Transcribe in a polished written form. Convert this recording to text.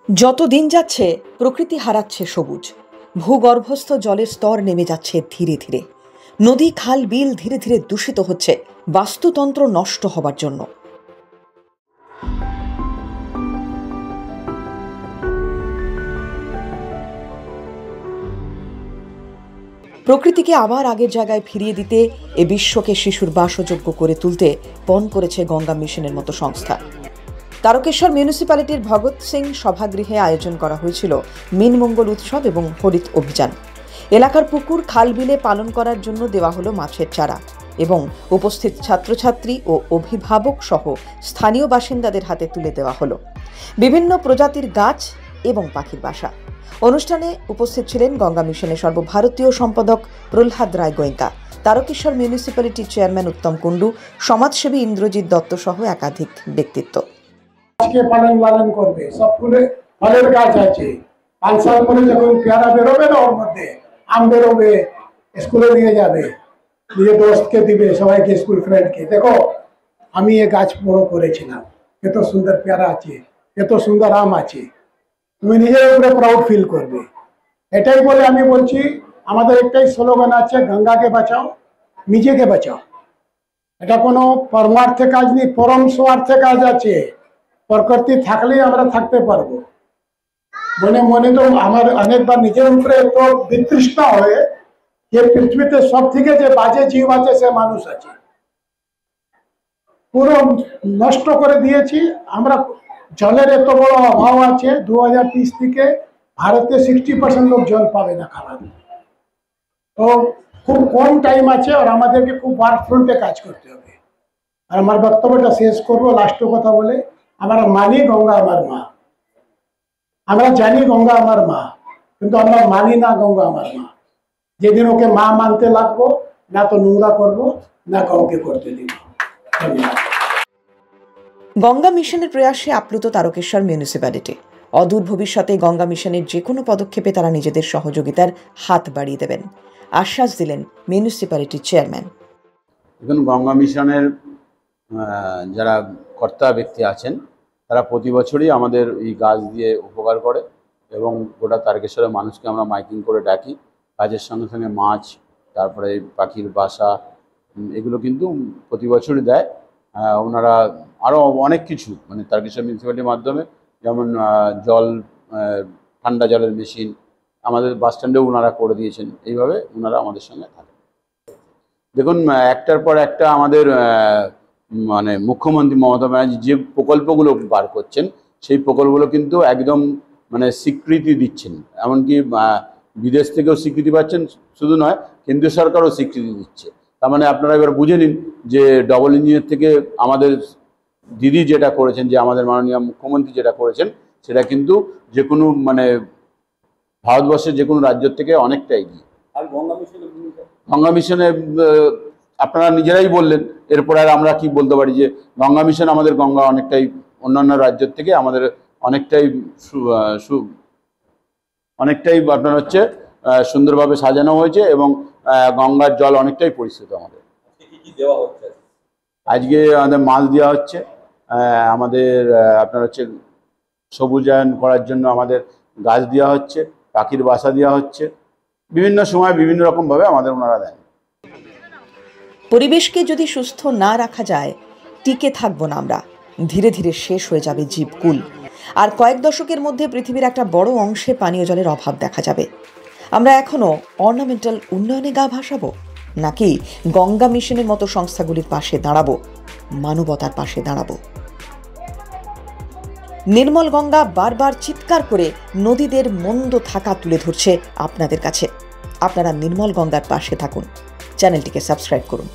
যত দিন যাচ্ছে প্রকৃতি হারাচ্ছে সবুজ, ভূগর্ভস্থ জলের স্তর নেমে যাচ্ছে ধীরে ধীরে, নদী খাল বিল ধীরে ধীরে দূষিত হচ্ছে বাস্তুতন্ত্র নষ্ট হবার জন্য। প্রকৃতিকে আবার আগের জায়গায় ফিরিয়ে দিতে এ বিশ্বকে শিশুর বাসযোগ্য করে তুলতে পণ করেছে গঙ্গা মিশনের মতো সংস্থা। তারকেশ্বর মিউনিসিপ্যালিটির ভগৎ সিং সভাগৃহে আয়োজন করা হয়েছিল মিনমঙ্গল উৎসব এবং হরিত অভিযান। এলাকার পুকুর খাল বিলে পালন করার জন্য দেওয়া হলো মাছের চারা এবং উপস্থিত ছাত্রছাত্রী ও অভিভাবক সহ স্থানীয় বাসিন্দাদের হাতে তুলে দেওয়া হলো বিভিন্ন প্রজাতির গাছ এবং পাখির বাসা। অনুষ্ঠানে উপস্থিত ছিলেন গঙ্গা মিশনের সর্বভারতীয় সম্পাদক প্রহ্লাদ রায় গোয়েঙ্কা, তারকেশ্বর মিউনিসিপ্যালিটি চেয়ারম্যান উত্তম কুণ্ডু, সমাজসেবী ইন্দ্রজিৎ দত্ত সহ একাধিক ব্যক্তিত্ব। আজকে পালন করবে, সব ফলের গাছ আছে। 5 সাল পরে যখন পেয়ারা বেরোবে না, ওর মধ্যে আম বেরোবে, স্কুলে নিয়ে যাবে, নিজের দোস্তকে দিবে, সবাইকে, স্কুল ফ্রেন্ডকে। দেখো আমি এই গাছ বড় করেছিলাম, এত সুন্দর পেয়ারা আছে, এত সুন্দর আম আছে, তুমি নিজের উপরে প্রাউড ফিল করবে। এটাই বলে আমি বলছি, আমাদের একটাই স্লোগান আছে, গঙ্গাকে বাঁচাও, নিজেকে বাঁচাও। এটা কোনো পরমার্থে কাজ নেই, পরম স্বার্থে কাজ আছে। প্রকৃতি থাকলেই আমরা থাকতে পারবো। মনে মনে তো আমার অনেকবার নিজের উপরে এত বিতৃষ্ণা হয়ে যে পৃথিবীতে সব থেকে যে বাজে জীব আছে সে মানুষ আছে, পুরো নষ্ট করে দিয়েছি আমরা। জলের এত বড় অভাব আছে, 2030 থেকে ভারতে 60% লোক জল পাবে না খাবার। তো খুব কম টাইম আছে আর আমাদেরকে খুব ওয়ার্ক ফ্রন্টে কাজ করতে হবে। আর আমার বক্তব্যটা শেষ করবো লাস্ট কথা বলে, আমরা মানি গঙ্গা আমার মা, আমরা জানি গঙ্গা আমার মা, কিন্তু আমরা মানি না গঙ্গা আমার মা। যেদিন ওকে মা মানতে লাগবো, না তো নোংরা করবো, না কাউকে করতে দিব। ধন্যবাদ। গঙ্গা মিশনের প্রয়াসে আপ্লুত তারকেশ্বর মিউনিসিপ্যালিটি। অদূর ভবিষ্যতে গঙ্গা মিশনের যে কোনো পদক্ষেপে তারা নিজেদের সহযোগিতার হাত বাড়িয়ে দেবেন, আশ্বাস দিলেন মিউনিসিপ্যালিটির চেয়ারম্যান। এখন গঙ্গা মিশনের যারা কর্তা ব্যক্তি আছেন তারা প্রতি বছরই আমাদের এই গাছ দিয়ে উপকার করে এবং গোটা তারকেশ্বরের মানুষকে আমরা মাইকিং করে ডাকি। গাছের সঙ্গে সঙ্গে মাছ, তারপরে পাখির বাসা, এগুলো কিন্তু প্রতি বছরই দেয়। ওনারা আরও অনেক কিছু, মানে তারকেশ্বর মিউনিসিপ্যালিটির মাধ্যমে, যেমন জল, ঠান্ডা জলের মেশিন আমাদের বাস স্ট্যান্ডেও ওনারা করে দিয়েছেন। এইভাবে ওনারা আমাদের সঙ্গে থাকেন। দেখুন, একটার পর একটা আমাদের মানে মুখ্যমন্ত্রী মমতা ব্যানার্জি যে প্রকল্পগুলো বার করছেন, সেই প্রকল্পগুলো কিন্তু একদম মানে স্বীকৃতি দিচ্ছেন। এমনকি বিদেশ থেকেও স্বীকৃতি পাচ্ছেন, শুধু নয় কেন্দ্রীয় সরকারও স্বীকৃতি দিচ্ছে। তার মানে আপনারা এবার বুঝে নিন যে ডবল ইঞ্জিনের থেকে আমাদের দিদি যেটা করেছেন, যে আমাদের মাননীয় মুখ্যমন্ত্রী যেটা করেছেন, সেটা কিন্তু যে কোনো মানে ভারতবর্ষের যে কোনো রাজ্যের থেকে অনেকটা এগিয়ে। আর গঙ্গা মিশনে আপনারা নিজেরাই বললেন, এরপর আর আমরা কি বলতে পারি, যে গঙ্গা মিশন আমাদের গঙ্গা অনেকটাই অন্যান্য রাজ্যের থেকে আমাদের অনেকটাই আপনার হচ্ছে সুন্দরভাবে সাজানো হয়েছে এবং গঙ্গার জল অনেকটাই পরিষ্কৃত। আমাদের আজকে আমাদের মাছ দেওয়া হচ্ছে, আমাদের আপনার হচ্ছে সবুজায়ন করার জন্য আমাদের গাছ দেওয়া হচ্ছে, পাখির বাসা দেওয়া হচ্ছে, বিভিন্ন সময় বিভিন্ন রকমভাবে আমাদের ওনারা দেন। পরিবেশকে যদি সুস্থ না রাখা যায়, টিকে থাকবো না আমরা, ধীরে ধীরে শেষ হয়ে যাবে জীবকুল। আর কয়েক দশকের মধ্যে পৃথিবীর একটা বড় অংশে পানীয় জলের অভাব দেখা যাবে। আমরা এখনো অর্নামেন্টাল উন্নয়নে গা ভাসাবো, নাকি গঙ্গা মিশনের মতো সংস্থাগুলির পাশে দাঁড়াবো, মানবতার পাশে দাঁড়াবো? নির্মল গঙ্গা বারবার চিৎকার করে নদীদের মন্দ থাকা তুলে ধরছে আপনাদের কাছে। আপনারা নির্মল গঙ্গার পাশে থাকুন, চ্যানেলটিকে সাবস্ক্রাইব করুন।